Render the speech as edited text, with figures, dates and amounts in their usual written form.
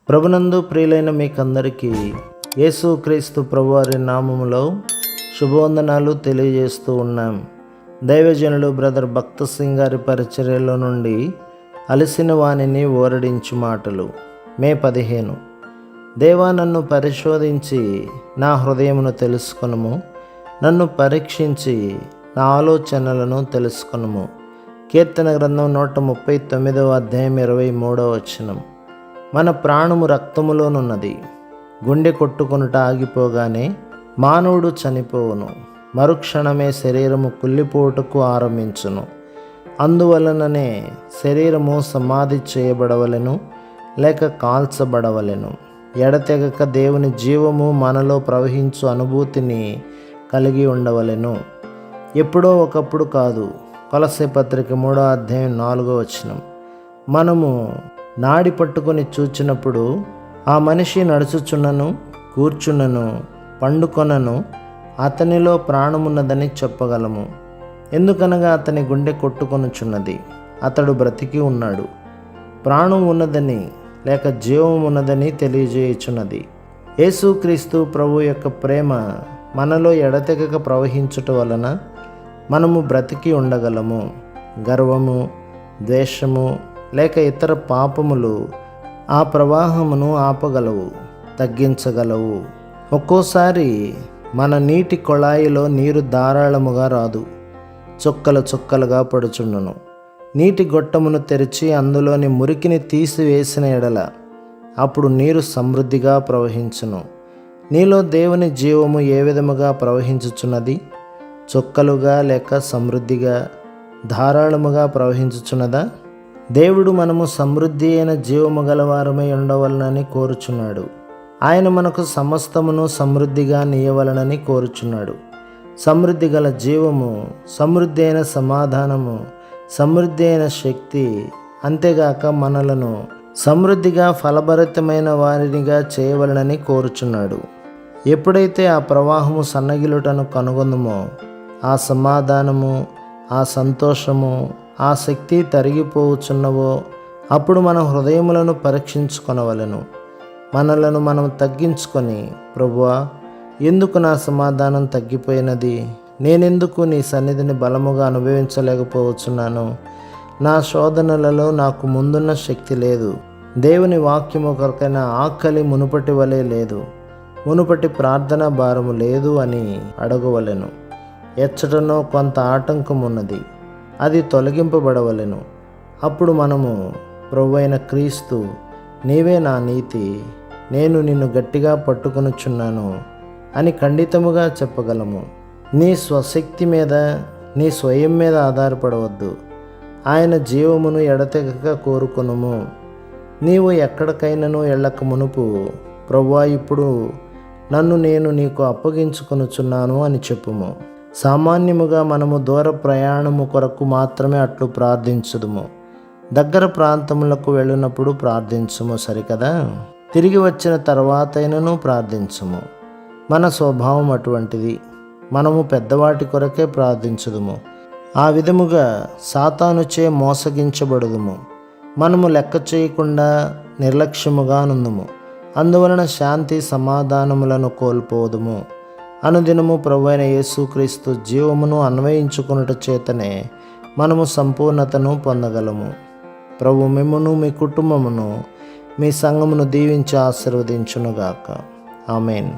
ప్రభునందు ప్రియులైన మీకందరికీ యేసుక్రీస్తు ప్రభువారి నామములో శుభవందనాలు తెలియజేస్తూ ఉన్నాం. దైవజనులు బ్రదర్ భక్త సింగ్ గారి పరిచర్యలో నుండి అలసిన వాణిని ఓరడించు మాటలు. మే 15. దేవా, నన్ను పరిశోధించి నా హృదయమును తెలుసుకొనుము, నన్ను పరీక్షించి నా ఆలోచనలను తెలుసుకొనుము. కీర్తన గ్రంథం 139వ అధ్యాయం 23వ వచనం. మన ప్రాణము రక్తములోనున్నది. గుండె కొట్టుకొనుట ఆగిపోగానే మానవుడు చనిపోవును. మరుక్షణమే శరీరము కుళ్ళిపోవుటకు ఆరంభించును. అందువలననే శరీరము సమాధి చేయబడవలెను, లేక కాల్చబడవలెను. ఎడతెగక దేవుని జీవము మనలో ప్రవహించు అనుభూతిని కలిగి ఉండవలెను. ఎప్పుడో ఒకప్పుడు కాదు. కొలస్సే పత్రిక 3వ అధ్యాయం 4వ వచనం. మనము నాడి పట్టుకొని చూచినప్పుడు ఆ మనిషి నడుచుచున్నను, కూర్చున్నను, పండుకొనను అతనిలో ప్రాణమున్నదని చెప్పగలము. ఎందుకనగా అతని గుండె కొట్టుకొనుచున్నది, అతడు బ్రతికి ఉన్నాడు. ప్రాణం ఉన్నదని లేక జీవం ఉన్నదని తెలియజేయుచున్నది. యేసుక్రీస్తు ప్రభు యొక్క ప్రేమ మనలో ఎడతెగక ప్రవహించుట వలన మనము బ్రతికి ఉండగలము. గర్వము, ద్వేషము లేక ఇతర పాపములు ఆ ప్రవాహమును ఆపగలవు, తగ్గించగలవు. ఒక్కోసారి మన నీటి కొళాయిలో నీరు ధారాళముగా రాదు, చుక్కలు చుక్కలుగా పడుచుండును. నీటి గొట్టమును తెరిచి అందులోని మురికిని తీసివేసిన ఎడల అప్పుడు నీరు సమృద్ధిగా ప్రవహించును. నీలో దేవుని జీవము ఏ విధముగా ప్రవహించుచున్నది? చుక్కలుగా లేక సమృద్ధిగా, ధారాళముగా ప్రవహించుచున్నదా? దేవుడు మనము సమృద్ధి అయిన జీవము గలవారమై ఉండవలనని కోరుచున్నాడు. ఆయన మనకు సమస్తమును సమృద్ధిగా నీయవలనని కోరుచున్నాడు. సమృద్ధి గల జీవము, సమృద్ధి అయిన సమాధానము, సమృద్ధి అయిన శక్తి, అంతేగాక మనలను సమృద్ధిగా ఫలభరితమైన వారినిగా చేయవలనని కోరుచున్నాడు. ఎప్పుడైతే ఆ ప్రవాహము సన్నగిలుటను కనుగొందుమో, ఆ సమాధానము, ఆ సంతోషము, ఆ శక్తి తరిగిపోవచ్చున్నవో అప్పుడు మన హృదయములను పరీక్షించుకొనవలెను. మనలను మనం తగ్గించుకొని, ప్రభువా, ఎందుకు నా సమాధానం తగ్గిపోయినది? నేనెందుకు నీ సన్నిధిని బలముగా అనుభవించలేకపోవచ్చున్నాను? నా శోధనలలో నాకు ముందున్న శక్తి లేదు. దేవుని వాక్యము కొరకైన ఆకలి మునుపటి వలె లేదు, మునుపటి ప్రార్థనా భారము లేదు అని అడగవలెను. ఎచ్చటనో కొంత ఆటంకం ఉన్నది, అది తొలగింపబడవలెను. అప్పుడు మనము, ప్రభువైన క్రీస్తు, నీవే నా నీతి, నేను నిన్ను గట్టిగా పట్టుకొనుచున్నాను అని ఖండితముగా చెప్పగలము. నీ స్వశక్తి మీద, నీ స్వయం మీద ఆధారపడవద్దు. ఆయన జీవమును ఎడతెగక కోరుకొనుము. నీవు ఎక్కడికైనాను వెళ్ళక మునుపు, ప్రభువా, ఇప్పుడు నన్ను నేను నీకు అప్పగించుకొనుచున్నాను అని చెప్పుము. సామాన్యముగా మనము దూర ప్రయాణము కొరకు మాత్రమే అట్లు ప్రార్థించుదుము. దగ్గర ప్రాంతములకు వెళ్ళినప్పుడు ప్రార్థించుము, సరికదా? తిరిగి వచ్చిన తర్వాతైనను ప్రార్థించుము. మన స్వభావం అటువంటిది. మనము పెద్దవాటి కొరకే ప్రార్థించుదుము. ఆ విధముగా సాతానుచే మోసగించబడుదుము. మనము లెక్క చేయకుండా నిర్లక్ష్యముగా నుందుము. అందువలన శాంతి సమాధానములను కోల్పోదుము. అనుదినము ప్రభువైన యేసుక్రీస్తు జీవమును అన్వయించుకొనుట చేతనే మనము సంపూర్ణతను పొందగలము. ప్రభు మిమ్మును, మీ కుటుంబమును, మీ సంఘమును దీవించి ఆశీర్వదించునుగాక. ఆమేన్.